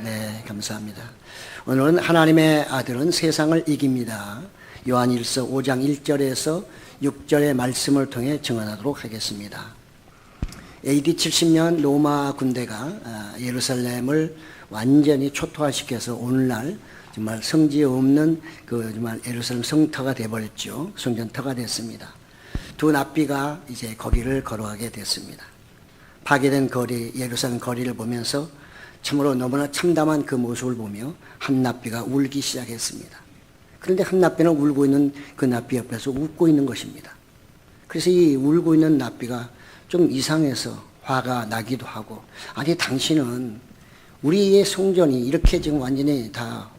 네, 감사합니다. 오늘은 하나님의 아들은 세상을 이깁니다. 요한일서 5장 1절에서 6절의 말씀을 통해 증언하도록 하겠습니다. AD 70년 로마 군대가 예루살렘을 완전히 초토화시켜서 오늘날 정말 성지 없는 정말 예루살렘 성터가 되어버렸죠. 성전터가 됐습니다. 두 납비가 이제 거기를 걸어가게 됐습니다. 파괴된 거리, 예루살렘 거리를 보면서 참으로 너무나 참담한 그 모습을 보며 한 납비가 울기 시작했습니다. 그런데 한 납비는 울고 있는 그 납비 옆에서 웃고 있는 것입니다. 그래서 이 울고 있는 납비가 좀 이상해서 화가 나기도 하고, 아니 당신은 우리의 성전이 이렇게 지금 완전히 다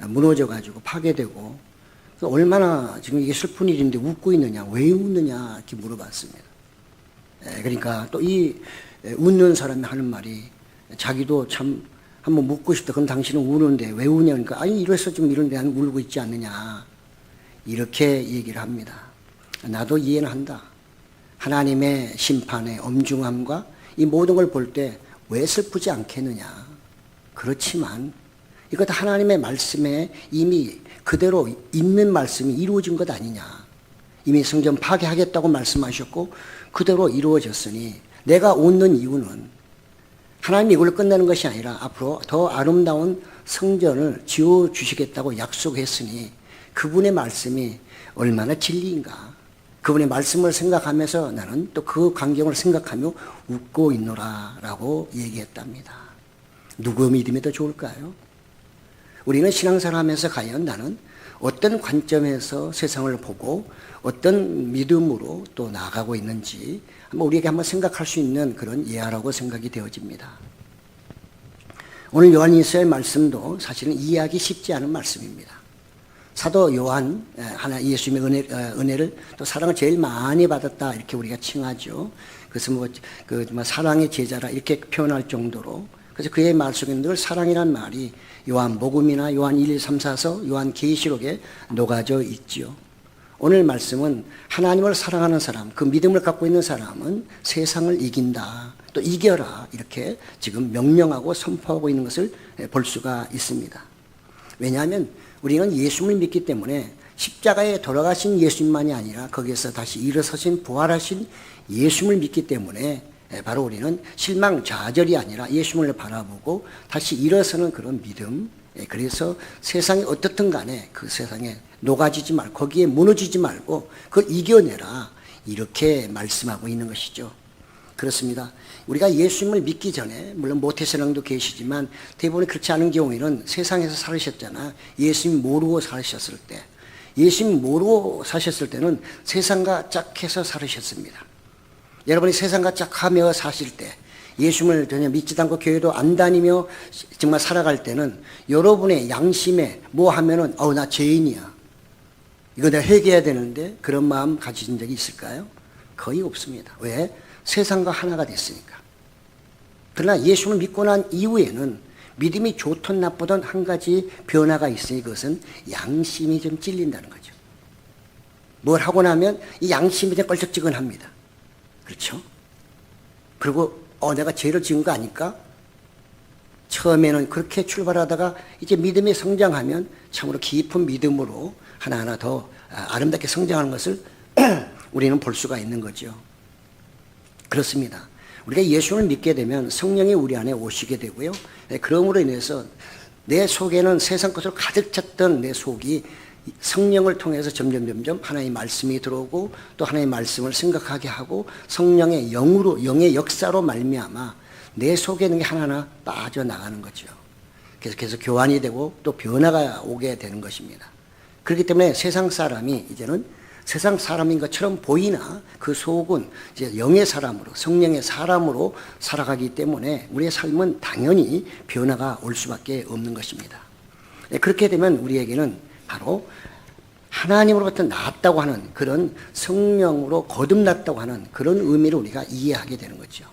무너져가지고 파괴되고 얼마나 지금 이게 슬픈 일인데 웃고 있느냐, 왜 웃느냐 이렇게 물어봤습니다. 그러니까 또 이 웃는 사람이 하는 말이 자기도 참 한번 묻고 싶다. 그럼 당신은 우는데 왜 우냐? 그러니까 아니 이래서 지금 이런데 난 울고 있지 않느냐 이렇게 얘기를 합니다. 나도 이해는 한다. 하나님의 심판의 엄중함과 이 모든 걸 볼 때 왜 슬프지 않겠느냐. 그렇지만 이것 하나님의 말씀에 이미 그대로 있는 말씀이 이루어진 것 아니냐. 이미 성전 파괴하겠다고 말씀하셨고 그대로 이루어졌으니 내가 웃는 이유는 하나님이 이걸로 끝나는 것이 아니라 앞으로 더 아름다운 성전을 지어주시겠다고 약속했으니 그분의 말씀이 얼마나 진리인가. 그분의 말씀을 생각하면서 나는 또 그 광경을 생각하며 웃고 있노라 라고 얘기했답니다. 누구 믿음이 더 좋을까요? 우리는 신앙생활하면서 과연 나는 어떤 관점에서 세상을 보고 어떤 믿음으로 또 나아가고 있는지 우리에게 한번 생각할 수 있는 그런 예화라고 생각이 되어집니다. 오늘 요한일서의 말씀도 사실은 이해하기 쉽지 않은 말씀입니다. 사도 요한, 예수님의 은혜를 또 사랑을 제일 많이 받았다 이렇게 우리가 칭하죠. 그래서 사랑의 제자라 이렇게 표현할 정도로, 그래서 그의 말 속에 늘 사랑이란 말이 요한복음이나 요한 1, 2, 3, 4서, 요한 계시록에 녹아져 있지요. 오늘 말씀은 하나님을 사랑하는 사람, 그 믿음을 갖고 있는 사람은 세상을 이긴다. 또 이겨라. 이렇게 지금 명령하고 선포하고 있는 것을 볼 수가 있습니다. 왜냐하면 우리는 예수님을 믿기 때문에 십자가에 돌아가신 예수님만이 아니라 거기에서 다시 일어서신 부활하신 예수님을 믿기 때문에 바로 우리는 실망좌절이 아니라 예수님을 바라보고 다시 일어서는 그런 믿음. 그래서 세상이 어떻든 간에 그 세상에 녹아지지 말고 거기에 무너지지 말고 그걸 이겨내라 이렇게 말씀하고 있는 것이죠. 그렇습니다. 우리가 예수님을 믿기 전에 물론 모태신앙도 계시지만 대부분 그렇지 않은 경우에는 세상에서 살으셨잖아. 예수님 모르고 사셨을 때, 예수님 모르고 사셨을 때는 세상과 짝해서 살으셨습니다. 여러분이 세상과 짝하며 사실 때, 예수님을 전혀 믿지도 않고 교회도 안 다니며 정말 살아갈 때는 여러분의 양심에 뭐 하면은 나 죄인이야, 이거 내가 회개해야 되는데 그런 마음 가지신 적이 있을까요? 거의 없습니다. 왜? 세상과 하나가 됐으니까. 그러나 예수를 믿고 난 이후에는 믿음이 좋든 나쁘든 한 가지 변화가 있으니 그것은 양심이 좀 찔린다는 거죠. 뭘 하고 나면 이 양심이 좀 껄쩍지근합니다. 그렇죠? 그리고 내가 죄를 지은 거 아닐까? 처음에는 그렇게 출발하다가 이제 믿음이 성장하면 참으로 깊은 믿음으로 하나하나 더 아름답게 성장하는 것을 우리는 볼 수가 있는 거죠. 그렇습니다. 우리가 예수를 믿게 되면 성령이 우리 안에 오시게 되고요. 그러므로 인해서 내 속에는 세상 것으로 가득 찼던 내 속이 성령을 통해서 점점 하나님의 말씀이 들어오고 또 하나님의 말씀을 생각하게 하고 성령의 영의 역사로 말미암아 내 속에 있는 게 하나하나 빠져나가는 거죠. 그래서 계속 교환이 되고 또 변화가 오게 되는 것입니다. 그렇기 때문에 세상 사람이 이제는 세상 사람인 것처럼 보이나 그 속은 이제 영의 사람으로, 성령의 사람으로 살아가기 때문에 우리의 삶은 당연히 변화가 올 수밖에 없는 것입니다. 그렇게 되면 우리에게는 바로 하나님으로부터 나았다고 하는 그런 성령으로 거듭났다고 하는 그런 의미를 우리가 이해하게 되는 거죠.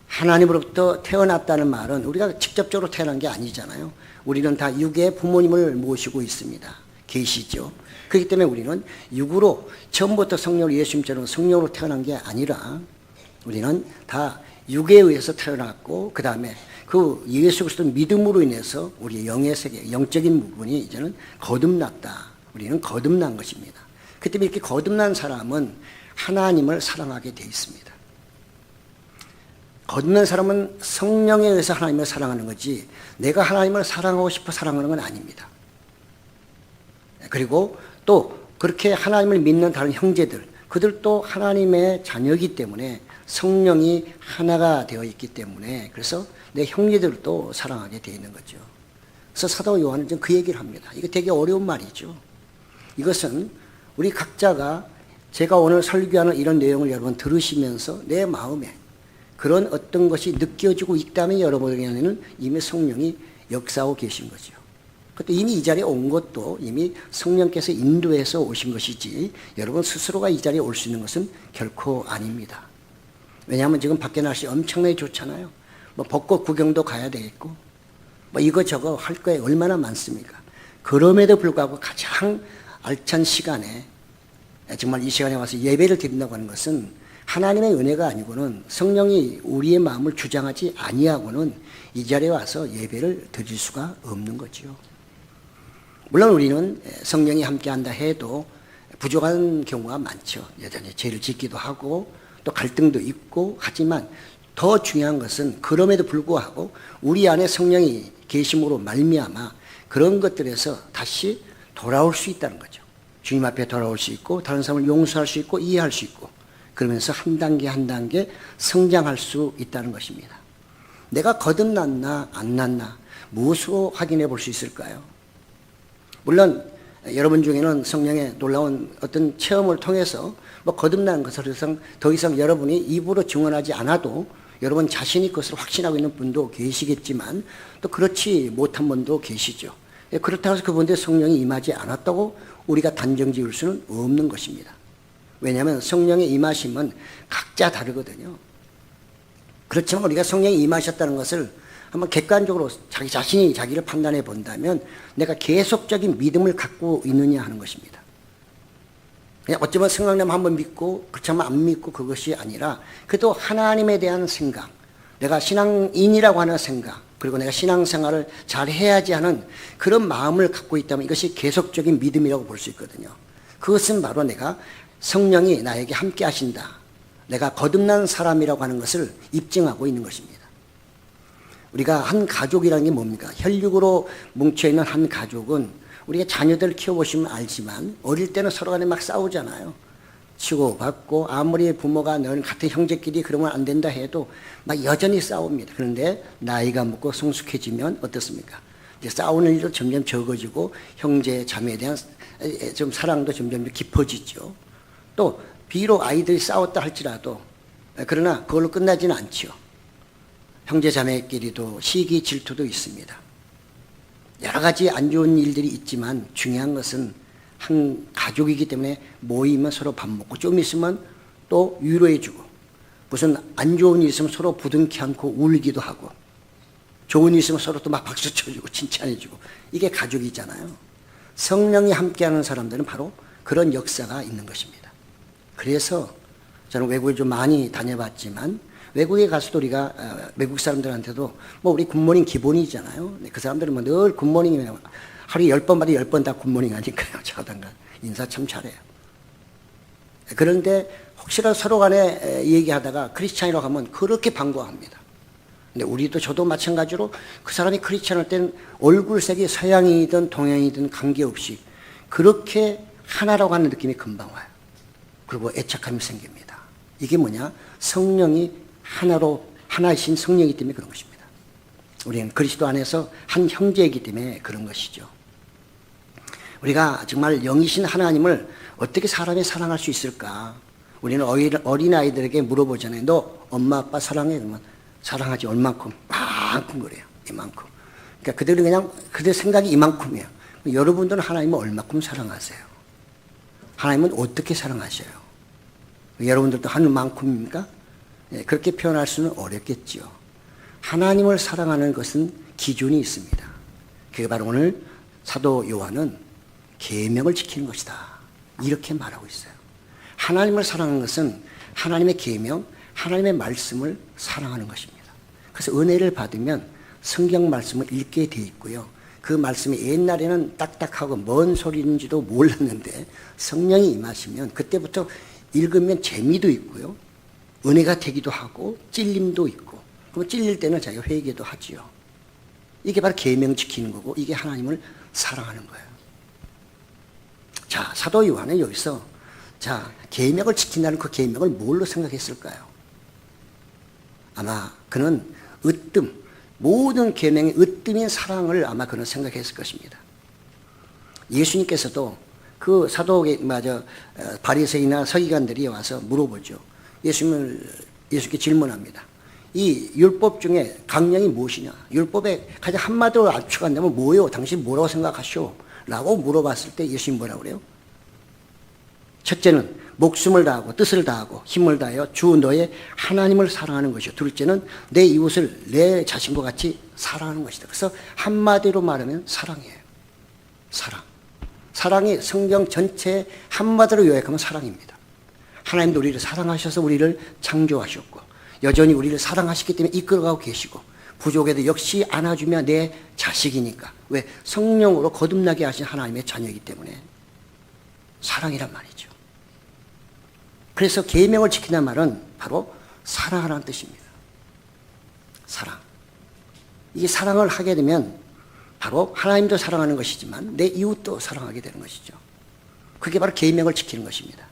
하나님으로부터 태어났다는 말은 우리가 직접적으로 태어난 게 아니잖아요. 우리는 다 육의 부모님을 모시고 있습니다. 계시죠. 그렇기 때문에 우리는 육으로 처음부터 성령으로 예수님처럼 성령으로 태어난 게 아니라 우리는 다 육에 의해서 태어났고 그 다음에 그 예수 그리스도 믿음으로 인해서 우리의 영의 세계, 영적인 부분이 이제는 거듭났다. 우리는 거듭난 것입니다. 그 때문에 이렇게 거듭난 사람은 하나님을 사랑하게 돼 있습니다. 거듭난 사람은 성령에 의해서 하나님을 사랑하는 거지 내가 하나님을 사랑하고 싶어 사랑하는 건 아닙니다. 그리고 또 그렇게 하나님을 믿는 다른 형제들, 그들도 하나님의 자녀이기 때문에 성령이 하나가 되어 있기 때문에 그래서 내 형제들도 사랑하게 되어 있는 거죠. 그래서 사도 요한은 좀 그 얘기를 합니다. 이거 되게 어려운 말이죠. 이것은 우리 각자가 제가 오늘 설교하는 이런 내용을 여러분 들으시면서 내 마음에 그런 어떤 것이 느껴지고 있다면 여러분에게는 이미 성령이 역사하고 계신 거죠. 그것도 이미 이 자리에 온 것도 이미 성령께서 인도해서 오신 것이지 여러분 스스로가 이 자리에 올 수 있는 것은 결코 아닙니다. 왜냐하면 지금 밖에 날씨 엄청나게 좋잖아요. 뭐 벚꽃 구경도 가야 되겠고 뭐 이거저거 할 거에 얼마나 많습니까? 그럼에도 불구하고 가장 알찬 시간에 정말 이 시간에 와서 예배를 드린다고 하는 것은 하나님의 은혜가 아니고는 성령이 우리의 마음을 주장하지 아니하고는 이 자리에 와서 예배를 드릴 수가 없는 거죠. 물론 우리는 성령이 함께한다 해도 부족한 경우가 많죠. 여전히 죄를 짓기도 하고 또 갈등도 있고 하지만 더 중요한 것은 그럼에도 불구하고 우리 안에 성령이 계심으로 말미암아 그런 것들에서 다시 돌아올 수 있다는 거죠. 주님 앞에 돌아올 수 있고 다른 사람을 용서할 수 있고 이해할 수 있고 그러면서 한 단계 한 단계 성장할 수 있다는 것입니다. 내가 거듭났나 안 났나 무엇으로 확인해 볼 수 있을까요? 물론 여러분 중에는 성령의 놀라운 어떤 체험을 통해서 뭐 거듭난 것을 더 이상 여러분이 입으로 증언하지 않아도 여러분 자신이 그것을 확신하고 있는 분도 계시겠지만 또 그렇지 못한 분도 계시죠. 그렇다고 해서 그분들의 성령이 임하지 않았다고 우리가 단정 지을 수는 없는 것입니다. 왜냐하면 성령의 임하심은 각자 다르거든요. 그렇지만 우리가 성령이 임하셨다는 것을 한번 객관적으로 자기 자신이 자기를 판단해 본다면 내가 계속적인 믿음을 갖고 있느냐 하는 것입니다. 그냥 어쩌면 생각나면 한번 믿고 그렇지 않으면 안 믿고 그것이 아니라 그래도 하나님에 대한 생각, 내가 신앙인이라고 하는 생각, 그리고 내가 신앙생활을 잘 해야지 하는 그런 마음을 갖고 있다면 이것이 계속적인 믿음이라고 볼 수 있거든요. 그것은 바로 내가 성령이 나에게 함께 하신다, 내가 거듭난 사람이라고 하는 것을 입증하고 있는 것입니다. 우리가 한 가족이라는 게 뭡니까? 혈육으로 뭉쳐있는 한 가족은 우리가 자녀들을 키워보시면 알지만 어릴 때는 서로 간에 막 싸우잖아요. 치고받고 아무리 부모가 넌 같은 형제끼리 그러면 안 된다 해도 막 여전히 싸웁니다. 그런데 나이가 먹고 성숙해지면 어떻습니까? 이제 싸우는 일도 점점 적어지고 형제 자매에 대한 좀 사랑도 점점 깊어지죠. 또 비록 아이들이 싸웠다 할지라도 그러나 그걸로 끝나지는 않죠. 형제 자매끼리도 시기 질투도 있습니다. 여러 가지 안 좋은 일들이 있지만 중요한 것은 한 가족이기 때문에 모이면 서로 밥 먹고 좀 있으면 또 위로해주고 무슨 안 좋은 일 있으면 서로 부둥켜 안고 울기도 하고 좋은 일 있으면 서로 또 막 박수 쳐주고 칭찬해주고 이게 가족이잖아요. 성령이 함께하는 사람들은 바로 그런 역사가 있는 것입니다. 그래서 저는 외국에 좀 많이 다녀봤지만 외국에 가서도 우리가 외국 사람들한테도 뭐 우리 굿모닝 기본이잖아요. 그 사람들은 뭐 늘 굿모닝이면 하루에 10번마다 10번 다 굿모닝 하니까요. 저하던가 인사 참 잘해요. 그런데 혹시라도 서로 간에 얘기하다가 크리스찬이라고 하면 그렇게 반가워합니다. 근데 우리도 저도 마찬가지로 그 사람이 크리스찬일 때는 얼굴색이 서양이든 동양이든 관계없이 그렇게 하나라고 하는 느낌이 금방 와요. 그리고 애착감이 생깁니다. 이게 뭐냐? 성령이 하나로 하나이신 성령이기 때문에 그런 것입니다. 우리는 그리스도 안에서 한 형제이기 때문에 그런 것이죠. 우리가 정말 영이신 하나님을 어떻게 사람이 사랑할 수 있을까? 우리는 어린아이들에게 물어보잖아요. 너 엄마 아빠 사랑해? 그러면 사랑하지. 얼만큼? 만큼 그래요. 이만큼. 그러니까 그들은 그냥 그들 생각이 이만큼이에요. 여러분들은 하나님을 얼마큼 사랑하세요? 하나님은 어떻게 사랑하셔요? 여러분들도 하늘만큼입니까? 그렇게 표현할 수는 어렵겠죠. 하나님을 사랑하는 것은 기준이 있습니다. 그게 바로 오늘 사도 요한은 계명을 지키는 것이다. 이렇게 말하고 있어요. 하나님을 사랑하는 것은 하나님의 계명, 하나님의 말씀을 사랑하는 것입니다. 그래서 은혜를 받으면 성경 말씀을 읽게 돼 있고요. 그 말씀이 옛날에는 딱딱하고 뭔 소리인지도 몰랐는데 성령이 임하시면 그때부터 읽으면 재미도 있고요. 은혜가 되기도 하고 찔림도 있고, 그럼 찔릴 때는 자기가 회개도 하지요. 이게 바로 계명 지키는 거고, 이게 하나님을 사랑하는 거예요. 자, 사도 요한은 여기서 계명을 지킨다는 그 계명을 뭘로 생각했을까요? 아마 그는 모든 계명의 으뜸인 사랑을 아마 그는 생각했을 것입니다. 예수님께서도 그 바리새인이나 서기관들이 와서 물어보죠. 예수님께 질문합니다. 이 율법 중에 강령이 무엇이냐? 율법에 가장 한마디로 압축한다면 뭐예요? 당신 뭐라고 생각하시오? 라고 물어봤을 때 예수님 뭐라고 그래요? 첫째는 목숨을 다하고 뜻을 다하고 힘을 다하여 주 너의 하나님을 사랑하는 것이요. 둘째는 내 이웃을 내 자신과 같이 사랑하는 것이다. 그래서 한마디로 말하면 사랑이에요. 사랑이 성경 전체에 한마디로 요약하면 사랑입니다. 하나님도 우리를 사랑하셔서 우리를 창조하셨고 여전히 우리를 사랑하시기 때문에 이끌어가고 계시고 부족해도 역시 안아주며 내 자식이니까. 왜? 성령으로 거듭나게 하신 하나님의 자녀이기 때문에 사랑이란 말이죠. 그래서 계명을 지킨다는 말은 바로 사랑하라는 뜻입니다. 사랑. 이 사랑을 하게 되면 바로 하나님도 사랑하는 것이지만 내 이웃도 사랑하게 되는 것이죠. 그게 바로 계명을 지키는 것입니다.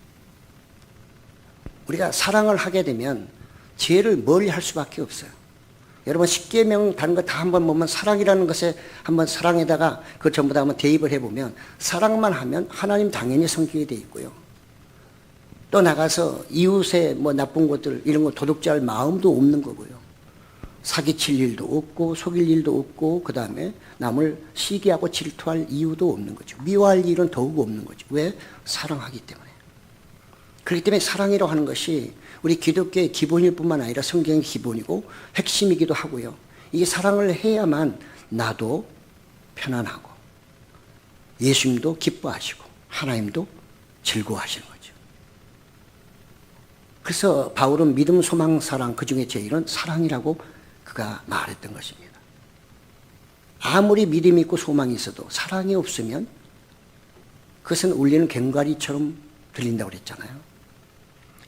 우리가 사랑을 하게 되면 죄를 멀리 할 수밖에 없어요. 여러분 10계명 다른 거 다 한번 보면 사랑이라는 것에 한번 사랑에다가 그 전부 다 한번 대입을 해보면 사랑만 하면 하나님 당연히 성기게 돼 있고요. 또 나가서 이웃의 나쁜 것들 이런 거 도둑질 할 마음도 없는 거고요. 사기칠 일도 없고 속일 일도 없고 그 다음에 남을 시기하고 질투할 이유도 없는 거죠. 미워할 일은 더욱 없는 거죠. 왜? 사랑하기 때문에. 그렇기 때문에 사랑이라고 하는 것이 우리 기독교의 기본일 뿐만 아니라 성경의 기본이고 핵심이기도 하고요. 이게 사랑을 해야만 나도 편안하고 예수님도 기뻐하시고 하나님도 즐거워하시는 거죠. 그래서 바울은 믿음, 소망, 사랑 그 중에 제일은 사랑이라고 그가 말했던 것입니다. 아무리 믿음이 있고 소망이 있어도 사랑이 없으면 그것은 울리는 괭과리처럼 들린다고 그랬잖아요.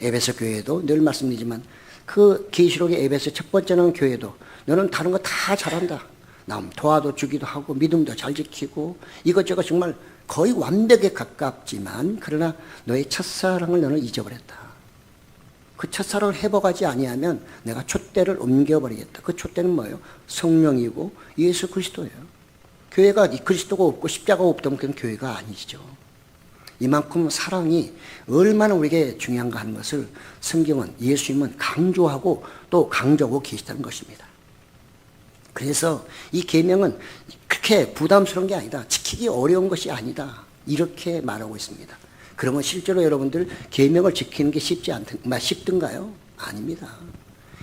에베소 교회도 늘 말씀드리지만 그 계시록의 에베소 첫 번째는 교회도 너는 다른 거 다 잘한다. 남 도와주기도 하고 믿음도 잘 지키고 이것저것 정말 거의 완벽에 가깝지만 그러나 너의 첫사랑을 너는 잊어버렸다. 그 첫사랑을 회복하지 아니하면 내가 촛대를 옮겨버리겠다. 그 촛대는 뭐예요? 성령이고 예수 그리스도예요. 교회가 그리스도가 없고 십자가가 없다면 그건 교회가 아니죠. 이만큼 사랑이 얼마나 우리에게 중요한가 하는 것을 성경은 예수님은 강조하고 또 강조하고 계시다는 것입니다. 그래서 이 계명은 그렇게 부담스러운 게 아니다. 지키기 어려운 것이 아니다. 이렇게 말하고 있습니다. 그러면 실제로 여러분들 계명을 지키는 게 쉽든가요? 아닙니다.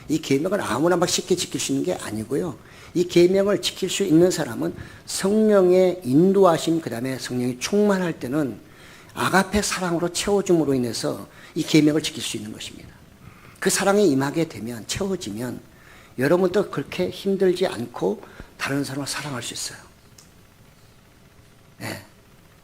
이 계명을 아무나 막 쉽게 지킬 수 있는 게 아니고요. 이 계명을 지킬 수 있는 사람은 성령의 인도하심 그다음에 성령이 충만할 때는 아가페 사랑으로 채워줌으로 인해서 이 계명을 지킬 수 있는 것입니다. 그 사랑이 임하게 되면 채워지면 여러분도 그렇게 힘들지 않고 다른 사람을 사랑할 수 있어요. 네.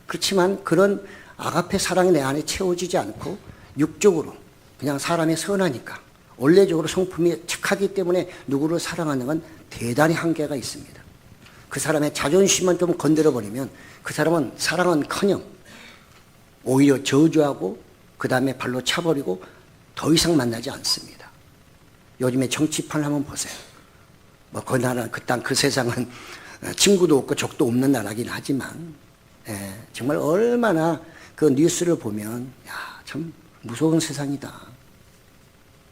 그렇지만 그런 아가페 사랑이 내 안에 채워지지 않고 육적으로 그냥 사람이 선하니까 원래적으로 성품이 착하기 때문에 누구를 사랑하는 건 대단히 한계가 있습니다. 그 사람의 자존심만 좀 건드려버리면 그 사람은 사랑은커녕 오히려 저주하고 그 다음에 발로 차버리고 더 이상 만나지 않습니다. 요즘에 정치판을 한번 보세요. 그 나라, 그 땅, 그 세상은 친구도 없고 적도 없는 나라긴 하지만 정말 얼마나 그 뉴스를 보면 참 무서운 세상이다.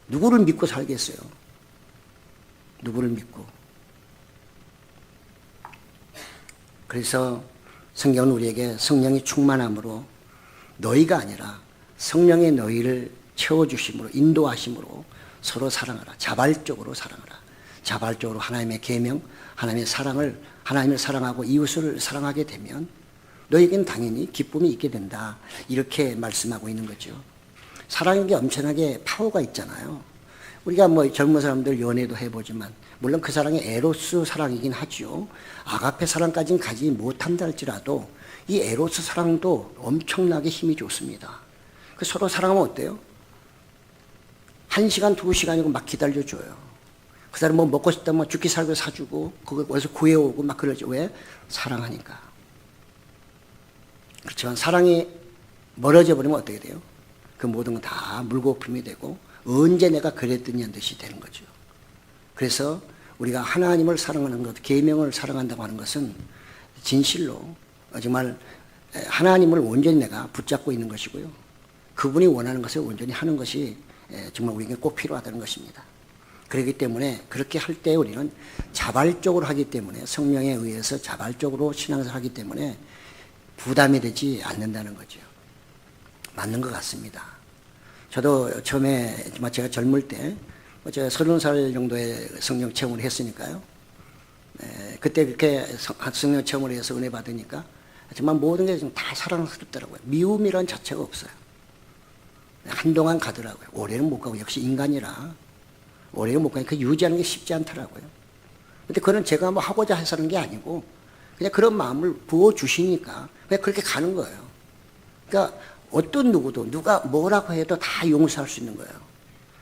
누구를 믿고 살겠어요? 누구를 믿고? 그래서 성경은 우리에게 성령이 충만함으로 너희가 아니라 성령의 너희를 채워주심으로 인도하심으로 서로 사랑하라. 자발적으로 사랑하라. 자발적으로 하나님의 계명, 하나님의 사랑을 하나님을 사랑하고 이웃을 사랑하게 되면 너에게는 당연히 기쁨이 있게 된다. 이렇게 말씀하고 있는 거죠. 사랑에게 엄청나게 파워가 있잖아요. 우리가 젊은 사람들 연애도 해보지만 물론 그 사랑이 에로스 사랑이긴 하죠. 아가페 사랑까지는 가지 못한다 할지라도 이 에로스 사랑도 엄청나게 힘이 좋습니다. 그 서로 사랑하면 어때요? 1시간, 2시간이고 막 기다려줘요. 그 사람 뭐 먹고 싶다면 뭐 죽기 살기 사주고 그거 어디서 구해오고 막 그러죠. 왜? 사랑하니까. 그렇지만 사랑이 멀어져 버리면 어떻게 돼요? 그 모든 건 다 물거품이 되고 언제 내가 그랬더니 한 듯이 되는 거죠. 그래서 우리가 하나님을 사랑하는 것, 계명을 사랑한다고 하는 것은 진실로 정말 하나님을 온전히 내가 붙잡고 있는 것이고요. 그분이 원하는 것을 온전히 하는 것이 정말 우리에게 꼭 필요하다는 것입니다. 그렇기 때문에 그렇게 할 때 우리는 자발적으로 하기 때문에 성령에 의해서 자발적으로 신앙생활을 하기 때문에 부담이 되지 않는다는 거죠. 맞는 것 같습니다. 저도 처음에 제가 젊을 때 제가 30살 정도의 성령 체험을 했으니까요. 그때 그렇게 성령 체험을 해서 은혜 받으니까 정말 모든 게 다 사랑스럽더라고요. 미움이란 자체가 없어요. 한동안 가더라고요. 오래는 못 가고 역시 인간이라 오래는 못 가니까 유지하는 게 쉽지 않더라고요. 근데 그건 제가 뭐 하고자 해서 하는 게 아니고 그냥 그런 마음을 부어주시니까 그냥 그렇게 가는 거예요. 그러니까 어떤 누구도 누가 뭐라고 해도 다 용서할 수 있는 거예요.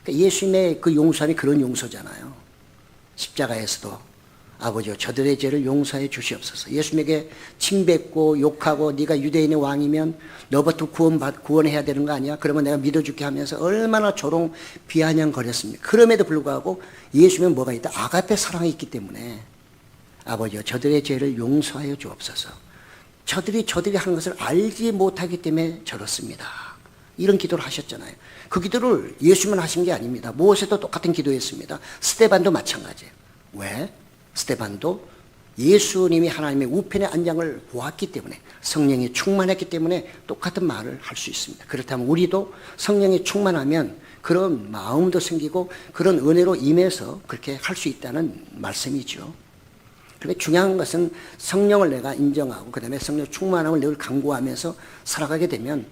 그러니까 예수님의 그 용서함이 그런 용서잖아요. 십자가에서도 아버지여 저들의 죄를 용서해 주시옵소서. 예수님에게 침뱉고 욕하고 네가 유대인의 왕이면 너부터 구원해야 되는 거 아니야? 그러면 내가 믿어줄게 하면서 얼마나 조롱 비아냥거렸습니까? 그럼에도 불구하고 예수님은 뭐가 있다? 아가페 사랑이 있기 때문에 아버지여 저들의 죄를 용서하여 주옵소서. 저들이 하는 것을 알지 못하기 때문에 저렇습니다. 이런 기도를 하셨잖아요. 그 기도를 예수님은 하신 게 아닙니다. 모세도 똑같은 기도했습니다. 스데반도 마찬가지예요. 왜? 스데반도 예수님이 하나님의 우편의 안장을 보았기 때문에 성령이 충만했기 때문에 똑같은 말을 할 수 있습니다. 그렇다면 우리도 성령이 충만하면 그런 마음도 생기고 그런 은혜로 임해서 그렇게 할 수 있다는 말씀이죠. 그런데 중요한 것은 성령을 내가 인정하고 그 다음에 성령 충만함을 늘 강구하면서 살아가게 되면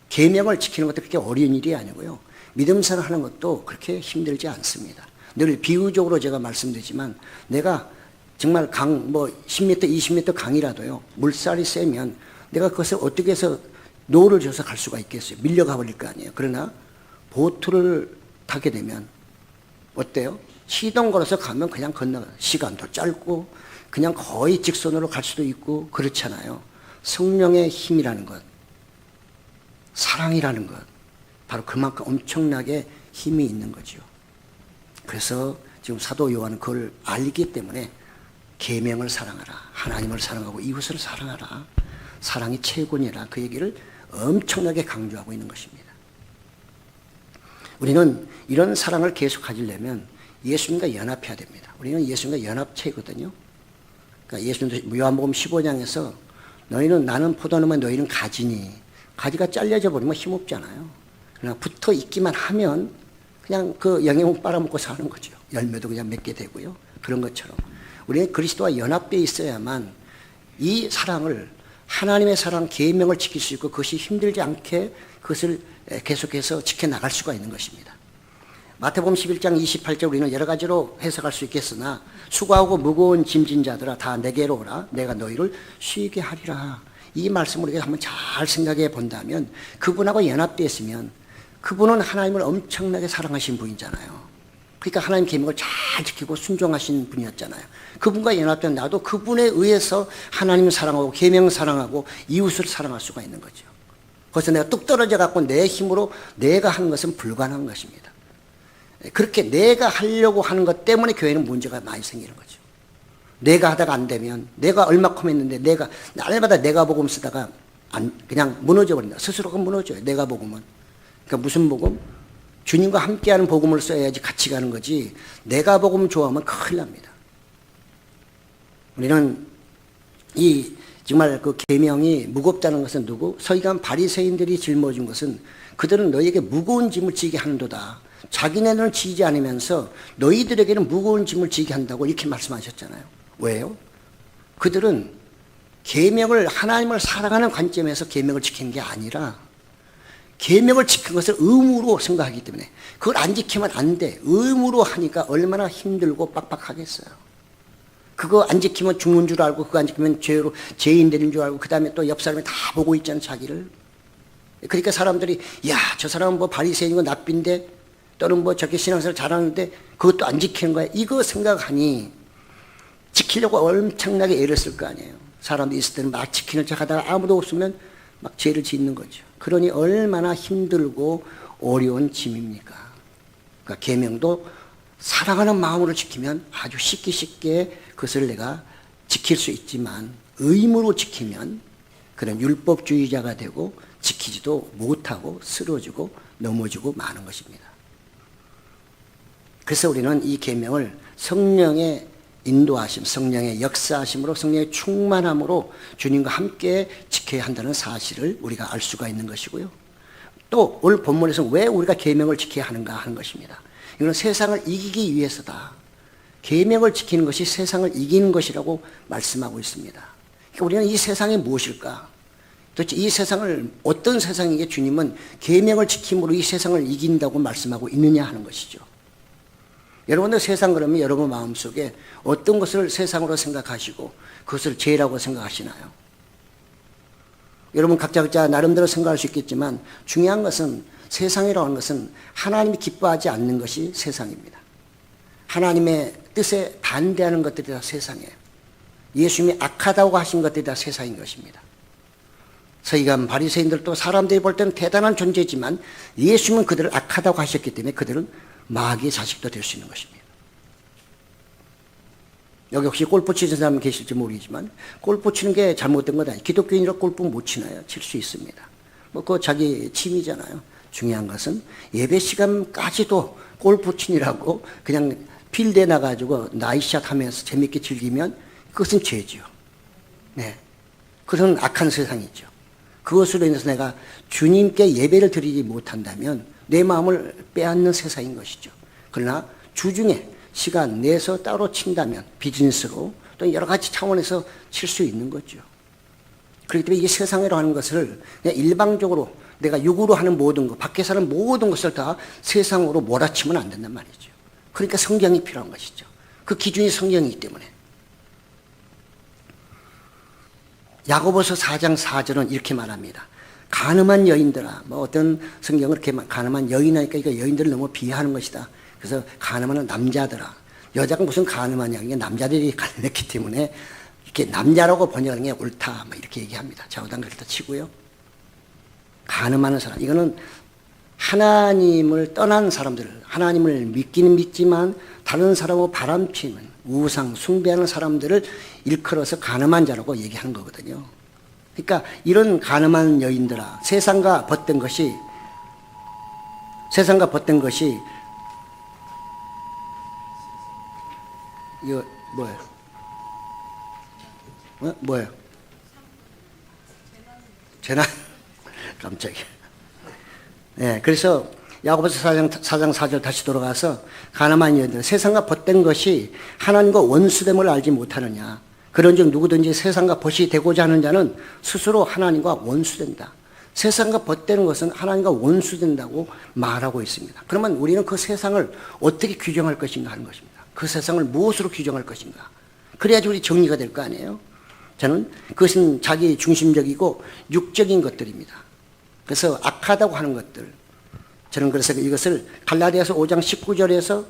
계명을 지키는 것도 그렇게 어려운 일이 아니고요. 믿음 생활하는 것도 그렇게 힘들지 않습니다. 늘 비유적으로 제가 말씀드리지만 내가 정말 10m, 20m 강이라도요. 물살이 세면 내가 그것을 어떻게 해서 노를 줘서 갈 수가 있겠어요. 밀려가 버릴 거 아니에요. 그러나 보트를 타게 되면 어때요? 시동 걸어서 가면 그냥 건너가요. 시간도 짧고 그냥 거의 직선으로 갈 수도 있고 그렇잖아요. 성령의 힘이라는 것, 사랑이라는 것, 바로 그만큼 엄청나게 힘이 있는 거죠. 그래서 지금 사도 요한은 그걸 알기 때문에 계명을 사랑하라, 하나님을 사랑하고 이웃을 사랑하라, 사랑이 최고니라 그 얘기를 엄청나게 강조하고 있는 것입니다. 우리는 이런 사랑을 계속 가지려면 예수님과 연합해야 됩니다. 우리는 예수님과 연합체거든요. 그러니까 예수님도 요한복음 15장에서 너희는 나는 포도나무에 너희는 가지니 가지가 잘려져 버리면 힘없잖아요. 그러나 붙어 있기만 하면 그냥 그 영양분 빨아먹고 사는 거죠. 열매도 그냥 맺게 되고요. 그런 것처럼 우리는 그리스도와 연합되어 있어야만 이 사랑을 하나님의 사랑 계명을 지킬 수 있고 그것이 힘들지 않게 그것을 계속해서 지켜나갈 수가 있는 것입니다. 마태복음 11장 28절 우리는 여러 가지로 해석할 수 있겠으나 수고하고 무거운 짐진 자들아 다 내게로 오라 내가 너희를 쉬게 하리라. 이 말씀을 우리가 한번 잘 생각해 본다면 그분하고 연합되어 있으면 그분은 하나님을 엄청나게 사랑하신 분이잖아요. 그러니까 하나님 계명을 잘 지키고 순종하신 분이었잖아요. 그분과 연합된 나도 그분에 의해서 하나님을 사랑하고 계명을 사랑하고 이웃을 사랑할 수가 있는 거죠. 그래서 내가 뚝 떨어져 갖고 내 힘으로 내가 하는 것은 불가능한 것입니다. 그렇게 내가 하려고 하는 것 때문에 교회는 문제가 많이 생기는 거죠. 내가 하다가 안 되면 내가 얼마큼 했는데 내가 날마다 내가 복음 쓰다가 그냥 무너져 버린다. 스스로가 무너져요. 내가 복음은. 그러니까 무슨 복음? 주님과 함께하는 복음을 써야지 같이 가는 거지 내가 복음 좋아하면 큰일 납니다. 우리는 이 정말 그 계명이 무겁다는 것은 누구? 서기관 바리새인들이 짊어진 것은 그들은 너희에게 무거운 짐을 지게 하는도다. 자기네는 지지 않으면서 너희들에게는 무거운 짐을 지게 한다고 이렇게 말씀하셨잖아요. 왜요? 그들은 계명을 하나님을 사랑하는 관점에서 계명을 지키는 게 아니라 계명을 지킨 것을 의무로 생각하기 때문에 그걸 안 지키면 안 돼. 의무로 하니까 얼마나 힘들고 빡빡하겠어요. 그거 안 지키면 죽는 줄 알고, 그거 안 지키면 죄인 되는 줄 알고, 그 다음에 또 옆 사람이 다 보고 있잖아요, 자기를. 그러니까 사람들이, 야, 저 사람은 뭐 바리새인이고 납비인데, 또는 뭐 저렇게 신앙생활 잘하는데, 그것도 안 지키는 거야. 이거 생각하니, 지키려고 엄청나게 애를 쓸 거 아니에요. 사람들이 있을 때는 막 지키는 척 하다가 아무도 없으면 막 죄를 짓는 거죠. 그러니 얼마나 힘들고 어려운 짐입니까? 그러니까 계명도 사랑하는 마음으로 지키면 아주 쉽게 그것을 내가 지킬 수 있지만, 의무로 지키면 그런 율법주의자가 되고 지키지도 못하고 쓰러지고 넘어지고 마는 것입니다. 그래서 우리는 이 계명을 성령의 인도하심, 성령의 역사하심으로, 성령의 충만함으로 주님과 함께 지켜야 한다는 사실을 우리가 알 수가 있는 것이고요. 또 오늘 본문에서 왜 우리가 계명을 지켜야 하는가 하는 것입니다. 이건 세상을 이기기 위해서다. 계명을 지키는 것이 세상을 이기는 것이라고 말씀하고 있습니다. 그러니까 우리는 이 세상이 무엇일까? 도대체 이 세상을, 어떤 세상이게 주님은 계명을 지킴으로 이 세상을 이긴다고 말씀하고 있느냐 하는 것이죠. 여러분들 세상 그러면 여러분 마음속에 어떤 것을 세상으로 생각하시고 그것을 죄라고 생각하시나요? 여러분 각자 나름대로 생각할 수 있겠지만 중요한 것은, 세상이라고 하는 것은 하나님이 기뻐하지 않는 것이 세상입니다. 하나님의 뜻에 반대하는 것들이 다 세상이에요. 예수님이 악하다고 하신 것들이 다 세상인 것입니다. 서기관 바리새인들도 사람들이 볼 때는 대단한 존재지만 예수님은 그들을 악하다고 하셨기 때문에 그들은 마귀의 자식도 될 수 있는 것입니다. 여기 혹시 골프 치는 사람 계실지 모르겠지만 골프 치는 게 잘못된 건 아니에요. 기독교인이라 골프 못 치나요? 칠 수 있습니다. 뭐 그거 자기 취미잖아요. 중요한 것은 예배 시간까지도 골프 치느라고 그냥 필드에 나가지고 나이샷 하면서 재밌게 즐기면 그것은 죄죠. 네, 그것은 악한 세상이죠. 그것으로 인해서 내가 주님께 예배를 드리지 못한다면 내 마음을 빼앗는 세상인 것이죠. 그러나 주중에 시간 내서 따로 친다면 비즈니스로 또 여러 가지 차원에서 칠 수 있는 거죠. 그렇기 때문에 이 세상이라고 하는 것을 그냥 일방적으로 내가 육으로 하는 모든 것, 밖에서 하는 모든 것을 다 세상으로 몰아치면 안 된단 말이죠. 그러니까 성경이 필요한 것이죠. 그 기준이 성경이기 때문에. 야고보서 4장 4절은 이렇게 말합니다. 가늠한 여인들아, 뭐 어떤 성경을 이렇게 가늠한 여인하니까 이거 여인들을 너무 비하하는 것이다. 그래서 가늠하는 남자들아, 여자가 무슨 가늠하냐, 이게 남자들이 가늠했기 때문에 이렇게 남자라고 번역하는 게 옳다, 뭐 이렇게 얘기합니다. 좌우당 그렇다 치고요. 가늠하는 사람, 이거는 하나님을 떠난 사람들, 하나님을 믿기는 믿지만 다른 사람하고 바람피는 우상 숭배하는 사람들을 일컬어서 가늠한 자라고 얘기하는 거거든요. 그러니까 이런 가늠한 여인들아, 세상과 벗된 것이 이거 뭐예요? 뭐예요? 재난. 깜짝이야. 네, 그래서 야고보서 4장 4절 다시 돌아가서 가늠한 여인들, 세상과 벗된 것이 하나님과 원수됨을 알지 못하느냐. 그런즉 누구든지 세상과 벗이 되고자 하는 자는 스스로 하나님과 원수된다. 세상과 벗되는 것은 하나님과 원수된다고 말하고 있습니다. 그러면 우리는 그 세상을 어떻게 규정할 것인가 하는 것입니다. 그 세상을 무엇으로 규정할 것인가. 그래야지 우리 정리가 될 거 아니에요. 저는 그것은 자기 중심적이고 육적인 것들입니다. 그래서 악하다고 하는 것들, 저는 그래서 이것을 갈라디아서 5장 19절에서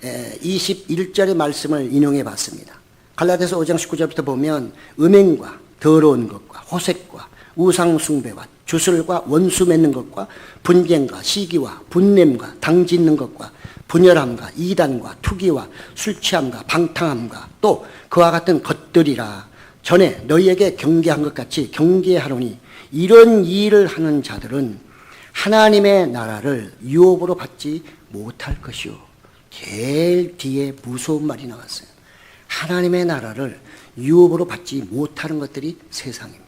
21절의 말씀을 인용해 봤습니다. 갈라디아서 5장 19절부터 보면 음행과 더러운 것과 호색과 우상 숭배와 주술과 원수 맺는 것과 분쟁과 시기와 분냄과 당 짓는 것과 분열함과 이단과 투기와 술 취함과 방탕함과 또 그와 같은 것들이라. 전에 너희에게 경계한 것 같이 경계하노니 이런 일을 하는 자들은 하나님의 나라를 유업으로 받지 못할 것이요. 제일 뒤에 무서운 말이 나왔어요. 하나님의 나라를 유업으로 받지 못하는 것들이 세상입니다.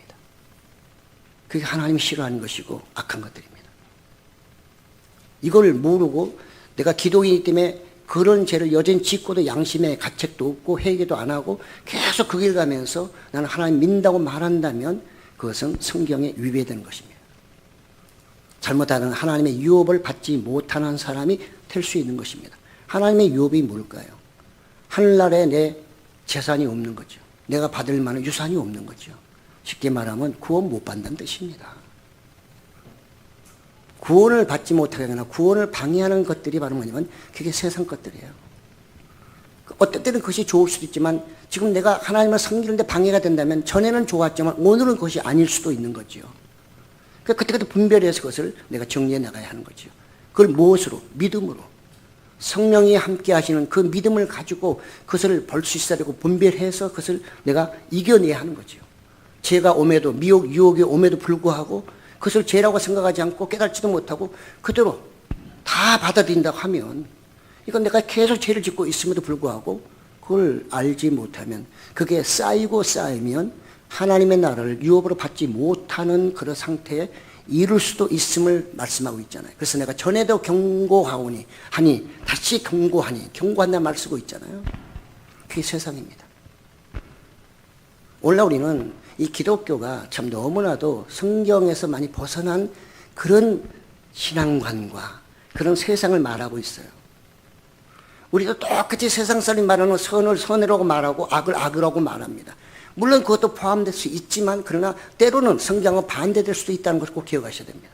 그게 하나님이 싫어하는 것이고 악한 것들입니다. 이걸 모르고 내가 기독인이기 때문에 그런 죄를 여전히 짓고도 양심의 가책도 없고 회개도 안 하고 계속 그 길 가면서 나는 하나님 믿는다고 말한다면 그것은 성경에 위배되는 것입니다. 잘못하는 하나님의 유업을 받지 못하는 사람이 될 수 있는 것입니다. 하나님의 유업이 뭘까요? 하늘나라에 내 재산이 없는 거죠. 내가 받을 만한 유산이 없는 거죠. 쉽게 말하면 구원 못 받는다는 뜻입니다. 구원을 받지 못하게 하거나 구원을 방해하는 것들이 바로 뭐냐면 그게 세상 것들이에요. 어떨 때는 그것이 좋을 수도 있지만 지금 내가 하나님을 섬기는데 방해가 된다면 전에는 좋았지만 오늘은 그것이 아닐 수도 있는 거죠. 그러니까 그때그때 분별해서 그것을 내가 정리해 나가야 하는 거죠. 그걸 무엇으로? 믿음으로. 성령이 함께 하시는 그 믿음을 가지고 그것을 볼 수 있어야 되고 분별해서 그것을 내가 이겨내야 하는 거죠. 죄가 오매도 미혹, 유혹이 오매도 불구하고 그것을 죄라고 생각하지 않고 깨닫지도 못하고 그대로 다 받아들인다고 하면 이건 내가 계속 죄를 짓고 있음에도 불구하고 그걸 알지 못하면 그게 쌓이고 쌓이면 하나님의 나라를 유업으로 받지 못하는 그런 상태에 이룰 수도 있음을 말씀하고 있잖아요. 그래서 내가 전에도 경고하오니 하니 다시 경고하니 경고한다는 말 쓰고 있잖아요. 그게 세상입니다. 오늘날 우리는 이 기독교가 참 너무나도 성경에서 많이 벗어난 그런 신앙관과 그런 세상을 말하고 있어요. 우리도 똑같이 세상 사람이 말하는 선을 선이라고 말하고 악을 악이라고 말합니다. 물론 그것도 포함될 수 있지만 그러나 때로는 성경과 반대될 수도 있다는 것을 꼭 기억하셔야 됩니다.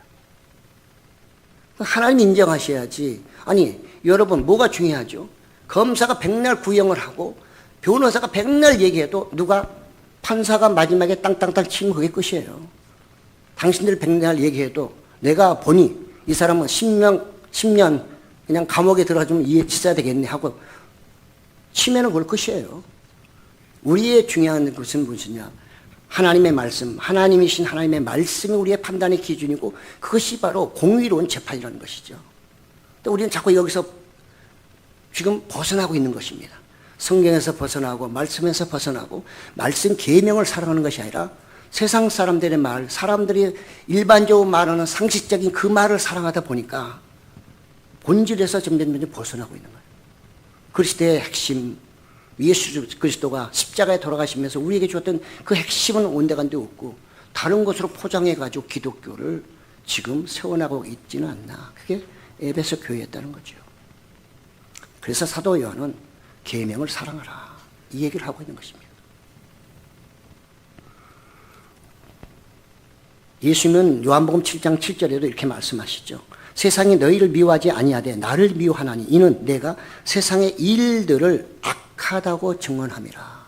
하나님 인정하셔야지. 아니 여러분 뭐가 중요하죠? 검사가 백날 구형을 하고 변호사가 백날 얘기해도 누가 판사가 마지막에 땅땅땅 치면 그게 끝이에요. 당신들 백날 얘기해도 내가 보니 이 사람은 10년 그냥 감옥에 들어가주면 이해했어야 되겠네 하고 치면은 그걸 끝이에요. 우리의 중요한 것은 무엇이냐? 하나님의 말씀, 하나님이신 하나님의 말씀이 우리의 판단의 기준이고 그것이 바로 공의로운 재판이라는 것이죠. 또 우리는 자꾸 여기서 지금 벗어나고 있는 것입니다. 성경에서 벗어나고 말씀에서 벗어나고 말씀 계명을 살아가는 것이 아니라 세상 사람들의 말, 사람들이 일반적으로 말하는 상식적인 그 말을 사랑하다 보니까 본질에서 점점 벗어나고 있는 거예요. 그리스도의 핵심, 예수 그리스도가 십자가에 돌아가시면서 우리에게 주었던 그 핵심은 온데간데 없고 다른 것으로 포장해가지고 기독교를 지금 세워나가고 있지는 않나. 그게 에베소 교회였다는 거죠. 그래서 사도 요한은 계명을 사랑하라 이 얘기를 하고 있는 것입니다. 예수님은 요한복음 7장 7절에도 이렇게 말씀하시죠. 세상이 너희를 미워하지 아니하되 나를 미워하나니 이는 내가 세상의 일들을 악하다고 증언함이라.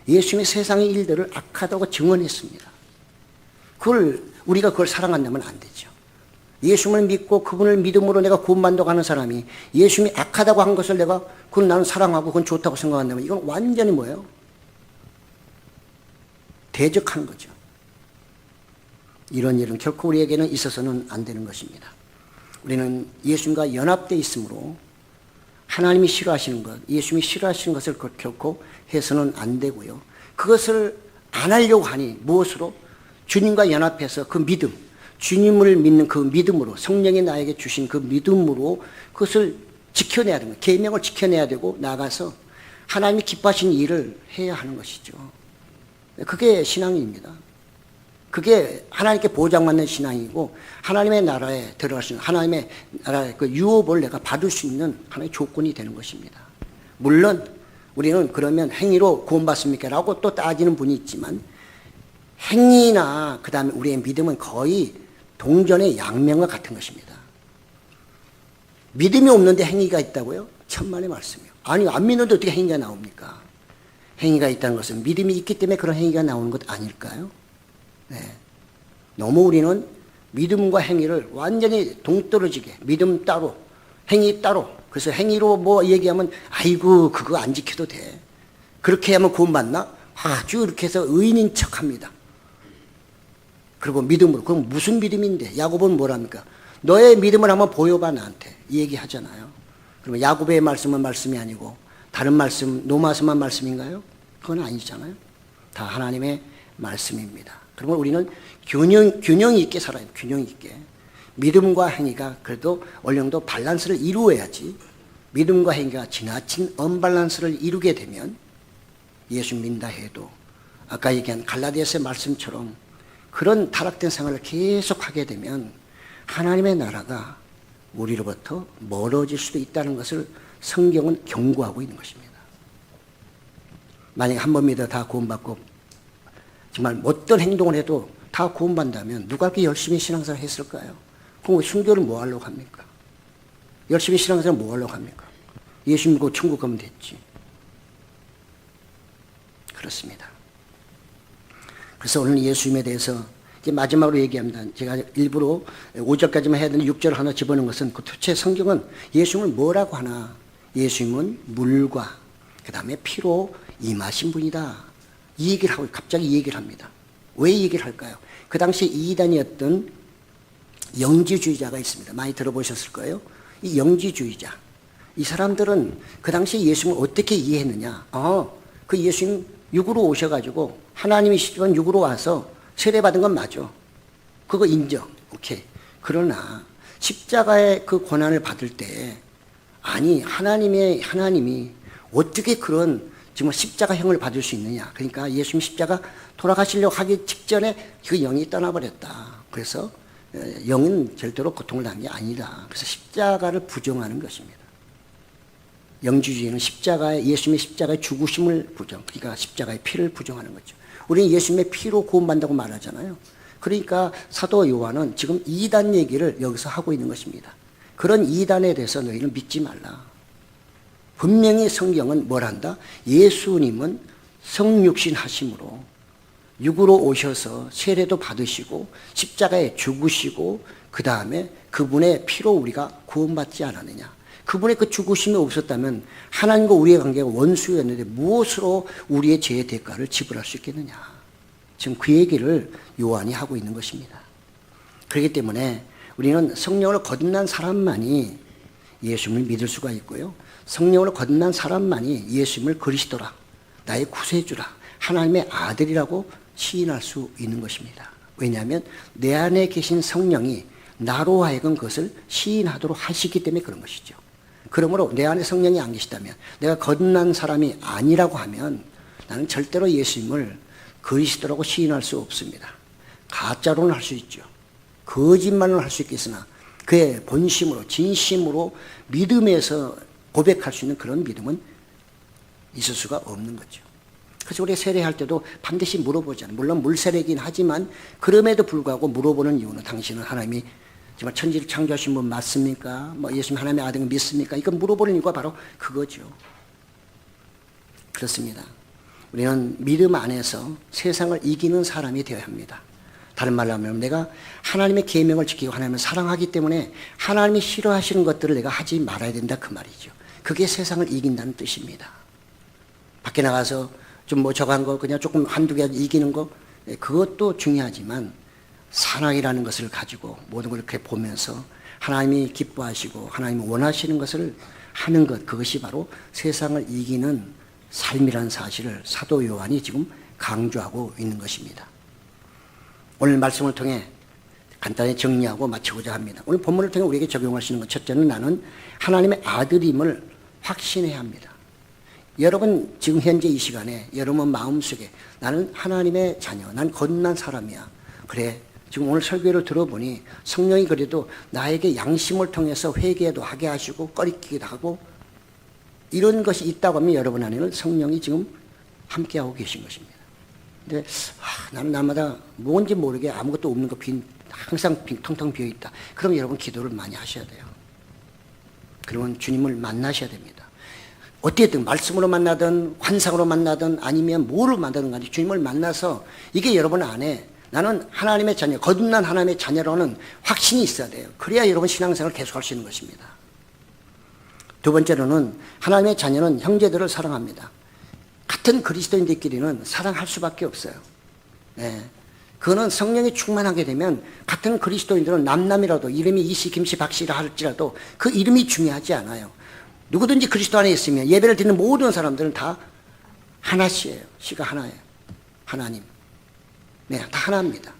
예수님이 세상의 일들을 악하다고 증언했습니다. 우리가 그걸 사랑한다면 안 되죠. 예수님을 믿고 그분을 믿음으로 내가 구원받는다고 하는 사람이 예수님이 악하다고 한 것을 내가 그건 나는 사랑하고 그건 좋다고 생각한다면 이건 완전히 뭐예요? 대적하는 거죠. 이런 일은 결코 우리에게는 있어서는 안 되는 것입니다. 우리는 예수님과 연합되어 있으므로 하나님이 싫어하시는 것, 예수님이 싫어하시는 것을 결코 해서는 안 되고요. 그것을 안 하려고 하니 무엇으로? 주님과 연합해서 그 믿음, 주님을 믿는 그 믿음으로 성령이 나에게 주신 그 믿음으로 그것을 지켜내야 되는 거예요. 계명을 지켜내야 되고 나가서 하나님이 기뻐하시는 일을 해야 하는 것이죠. 그게 신앙입니다. 그게 하나님께 보장받는 신앙이고 하나님의 나라에 들어갈 수 있는 하나님의 나라의 그 유업을 내가 받을 수 있는 하나의 조건이 되는 것입니다. 물론 우리는 그러면 행위로 구원받습니까? 라고 또 따지는 분이 있지만 행위나 그 다음에 우리의 믿음은 거의 동전의 양면과 같은 것입니다. 믿음이 없는데 행위가 있다고요? 천만의 말씀이에요. 아니 안 믿는데 어떻게 행위가 나옵니까? 행위가 있다는 것은 믿음이 있기 때문에 그런 행위가 나오는 것 아닐까요? 네. 너무 우리는 믿음과 행위를 완전히 동떨어지게 믿음 따로 행위 따로 그래서 행위로 뭐 얘기하면 아이고 그거 안 지켜도 돼. 그렇게 하면 구원받나? 아주 이렇게 해서 의인인 척합니다. 그리고 믿음으로 그럼 무슨 믿음인데 야곱은 뭐랍니까? 너의 믿음을 한번 보여봐 나한테 이 얘기하잖아요. 그러면 야곱의 말씀은 말씀이 아니고 다른 말씀 노마스만 말씀인가요? 그건 아니잖아요. 다 하나님의 말씀입니다. 그러면 우리는 균형 있게 살아요. 균형 있게. 믿음과 행위가 그래도 어느 정도 밸런스를 이루어야지 믿음과 행위가 지나친 언밸런스를 이루게 되면 예수 믿는다 해도 아까 얘기한 갈라디아서의 말씀처럼 그런 타락된 생활을 계속하게 되면 하나님의 나라가 우리로부터 멀어질 수도 있다는 것을 성경은 경고하고 있는 것입니다. 만약에 한 번 믿어 다 구원받고 정말 어떤 행동을 해도 다 구원받는다면 누가 그렇게 열심히 신앙생활 했을까요? 그럼 순교를 뭐 하려고 합니까? 열심히 신앙생활 뭐 하려고 합니까? 예수 믿고 천국 가면 됐지. 그렇습니다. 그래서 오늘 예수님에 대해서 이제 마지막으로 얘기합니다. 제가 일부러 5절까지만 해야 되는데 6절 하나 집어넣은 것은 그 도대체 성경은 예수님을 뭐라고 하나? 예수님은 물과 그 다음에 피로 임하신 분이다. 이 얘기를 하고 갑자기 이 얘기를 합니다. 왜 이 얘기를 할까요? 그 당시 이단이었던 영지주의자가 있습니다. 많이 들어보셨을 거예요. 이 영지주의자. 이 사람들은 그 당시 예수님을 어떻게 이해했느냐? 그 예수님 육으로 오셔가지고 하나님이시지만 육으로 와서 세례받은 건 맞아. 그거 인정. 오케이. 그러나 십자가의 그 고난을 받을 때 아니 하나님이 어떻게 그런 정말 십자가형을 받을 수 있느냐. 그러니까 예수님 십자가 돌아가시려고 하기 직전에 그 영이 떠나버렸다. 그래서 영은 절대로 고통을 당한 게 아니다. 그래서 십자가를 부정하는 것입니다. 영지주의는 예수님의 십자가의 죽으심을 그러니까 십자가의 피를 부정하는 거죠. 우리는 예수님의 피로 구원받는다고 말하잖아요. 그러니까 사도 요한은 지금 이단 얘기를 여기서 하고 있는 것입니다. 그런 이단에 대해서 너희는 믿지 말라. 분명히 성경은 뭘 한다? 예수님은 성육신 하심으로 육으로 오셔서 세례도 받으시고 십자가에 죽으시고 그 다음에 그분의 피로 우리가 구원받지 않았느냐. 그분의 그 죽으심이 없었다면 하나님과 우리의 관계가 원수였는데 무엇으로 우리의 죄의 대가를 지불할 수 있겠느냐. 지금 그 얘기를 요한이 하고 있는 것입니다. 그렇기 때문에 우리는 성령으로 거듭난 사람만이 예수님을 믿을 수가 있고요. 성령으로 거듭난 사람만이 예수님을 그리스도라, 나의 구세주라, 하나님의 아들이라고 시인할 수 있는 것입니다. 왜냐하면 내 안에 계신 성령이 나로 하여금 그것을 시인하도록 하시기 때문에 그런 것이죠. 그러므로 내 안에 성령이 안 계시다면, 내가 거듭난 사람이 아니라고 하면 나는 절대로 예수님을 그리스도라고 시인할 수 없습니다. 가짜로는 할 수 있죠. 거짓말은 할 수 있겠으나 그의 본심으로 진심으로 믿음에서 고백할 수 있는 그런 믿음은 있을 수가 없는 거죠. 그래서 우리가 세례할 때도 반드시 물어보잖아요. 물론 물세례이긴 하지만 그럼에도 불구하고 물어보는 이유는 당신은 하나님이 정말 천지를 창조하신 분 맞습니까? 예수님 하나님의 아들을 믿습니까? 이건 물어보는 이유가 바로 그거죠. 그렇습니다. 우리는 믿음 안에서 세상을 이기는 사람이 되어야 합니다. 다른 말로 하면 내가 하나님의 계명을 지키고 하나님을 사랑하기 때문에 하나님이 싫어하시는 것들을 내가 하지 말아야 된다 그 말이죠. 그게 세상을 이긴다는 뜻입니다. 밖에 나가서 좀 저거 한 거 그냥 조금 한두 개 이기는 거 그것도 중요하지만 사랑이라는 것을 가지고 모든 걸 이렇게 보면서 하나님이 기뻐하시고 하나님이 원하시는 것을 하는 것, 그것이 바로 세상을 이기는 삶이라는 사실을 사도 요한이 지금 강조하고 있는 것입니다. 오늘 말씀을 통해 간단히 정리하고 마치고자 합니다. 오늘 본문을 통해 우리에게 적용할 수 있는 것, 첫째는 나는 하나님의 아들임을 확신해야 합니다. 여러분 지금 현재 이 시간에 여러분 마음속에 나는 하나님의 자녀, 난 거듭난 사람이야. 그래, 지금 오늘 설교를 들어보니 성령이 그래도 나에게 양심을 통해서 회개도 하게 하시고 꺼리기도 하고 이런 것이 있다고 하면 여러분 안에는 성령이 지금 함께하고 계신 것입니다. 근데 나는 날마다 뭔지 모르게 아무것도 없는 거 항상 텅텅 비어있다. 그럼 여러분 기도를 많이 하셔야 돼요. 그러면 주님을 만나셔야 됩니다. 어떻게든 말씀으로 만나든 환상으로 만나든 아니면 뭐로 만나든 간에 주님을 만나서 이게 여러분 안에 나는 하나님의 자녀, 거듭난 하나님의 자녀라는 확신이 있어야 돼요. 그래야 여러분 신앙생활을 계속할 수 있는 것입니다. 두 번째로는 하나님의 자녀는 형제들을 사랑합니다. 같은 그리스도인들끼리는 사랑할 수밖에 없어요. 네. 그거는 성령이 충만하게 되면 같은 그리스도인들은 남남이라도 이름이 이씨, 김씨, 박씨라 할지라도 그 이름이 중요하지 않아요. 누구든지 그리스도 안에 있으면 예배를 드리는 모든 사람들은 다 하나씨예요. 씨가 하나예요. 하나님. 네, 다 하나입니다.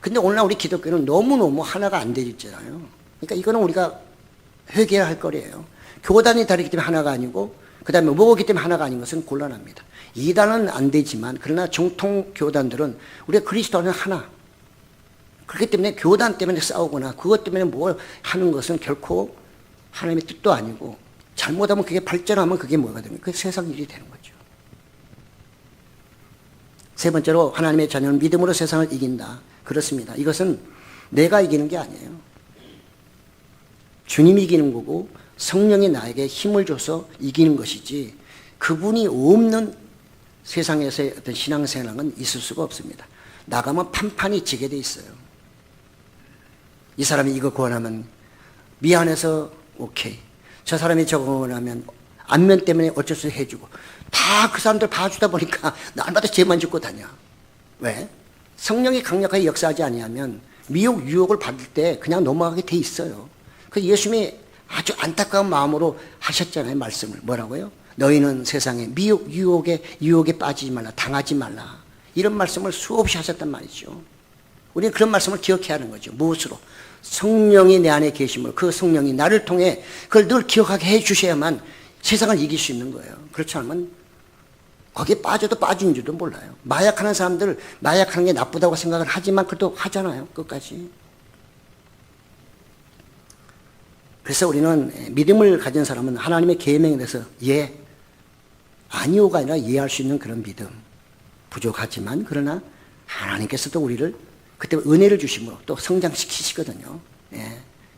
근데 오늘날 우리 기독교는 너무너무 하나가 안 되잖아요. 그러니까 이거는 우리가 회개해야 할 거리예요. 교단이 다르기 때문에 하나가 아니고 그 다음에 뭐기 때문에 하나가 아닌 것은 곤란합니다. 이단은 안 되지만 그러나 정통 교단들은 우리가 그리스도 안에 하나. 그렇기 때문에 교단 때문에 싸우거나 그것 때문에 뭘 하는 것은 결코 하나님의 뜻도 아니고, 잘못하면 그게 발전하면 그게 뭐가 됩니까? 그게 세상 일이 되는 거죠. 세 번째로, 하나님의 자녀는 믿음으로 세상을 이긴다. 그렇습니다. 이것은 내가 이기는 게 아니에요. 주님이 이기는 거고 성령이 나에게 힘을 줘서 이기는 것이지, 그분이 없는 세상에서의 어떤 신앙생활은 있을 수가 없습니다. 나가면 판판이 지게 돼 있어요. 이 사람이 이거 권하면 미안해서 오케이, 저 사람이 저거 원하면 안면 때문에 어쩔 수 해주고, 다 그 사람들 봐주다 보니까 날마다 죄만 짓고 다녀. 왜? 성령이 강력하게 역사하지 아니하면 미혹, 유혹을 받을 때 그냥 넘어가게 돼 있어요. 그래서 예수님이 아주 안타까운 마음으로 하셨잖아요, 말씀을. 뭐라고요? 너희는 세상에 미혹, 유혹에 빠지지 말라, 당하지 말라. 이런 말씀을 수없이 하셨단 말이죠. 우리는 그런 말씀을 기억해야 하는 거죠. 무엇으로? 성령이 내 안에 계심으로, 그 성령이 나를 통해 그걸 늘 기억하게 해 주셔야만 세상을 이길 수 있는 거예요. 그렇지 않으면 거기에 빠져도 빠진 줄도 몰라요. 마약하는 사람들, 마약하는 게 나쁘다고 생각을 하지만 그래도 하잖아요, 끝까지. 그래서 우리는 믿음을 가진 사람은 하나님의 계명에 대해서 아니오가 아니라 이해할 수 있는 그런 믿음. 부족하지만 그러나 하나님께서도 우리를 그때 은혜를 주심으로 또 성장시키시거든요.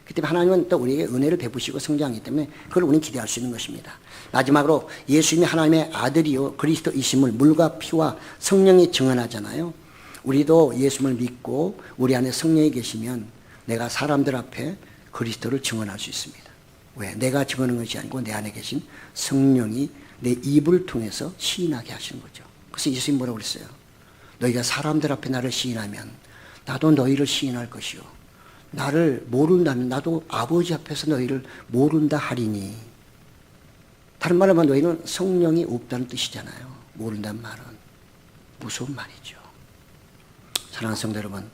그때 하나님은 또 우리에게 은혜를 베푸시고 성장하기 때문에 그걸 우리는 기대할 수 있는 것입니다. 마지막으로, 예수님이 하나님의 아들이요 그리스도이심을 물과 피와 성령이 증언하잖아요. 우리도 예수님을 믿고 우리 안에 성령이 계시면 내가 사람들 앞에 그리스도를 증언할 수 있습니다. 왜? 내가 증언하는 것이 아니고 내 안에 계신 성령이 내 입을 통해서 시인하게 하시는 거죠. 그래서 예수님이 뭐라고 그랬어요? 너희가 사람들 앞에 나를 시인하면 나도 너희를 시인할 것이요, 나를 모른다면 나도 아버지 앞에서 너희를 모른다 하리니. 다른 말로 하면 너희는 성령이 없다는 뜻이잖아요. 모른다는 말은 무서운 말이죠. 사랑하는 성도 여러분,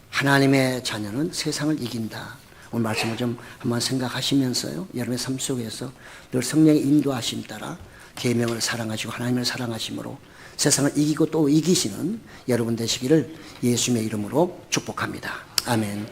하나님의 자녀는 세상을 이긴다. 오늘 말씀을 좀 한번 생각하시면서요, 여러분의 삶 속에서 늘 성령의 인도하심 따라 계명을 사랑하시고 하나님을 사랑하심으로 세상을 이기고 또 이기시는 여러분 되시기를 예수님의 이름으로 축복합니다. 아멘.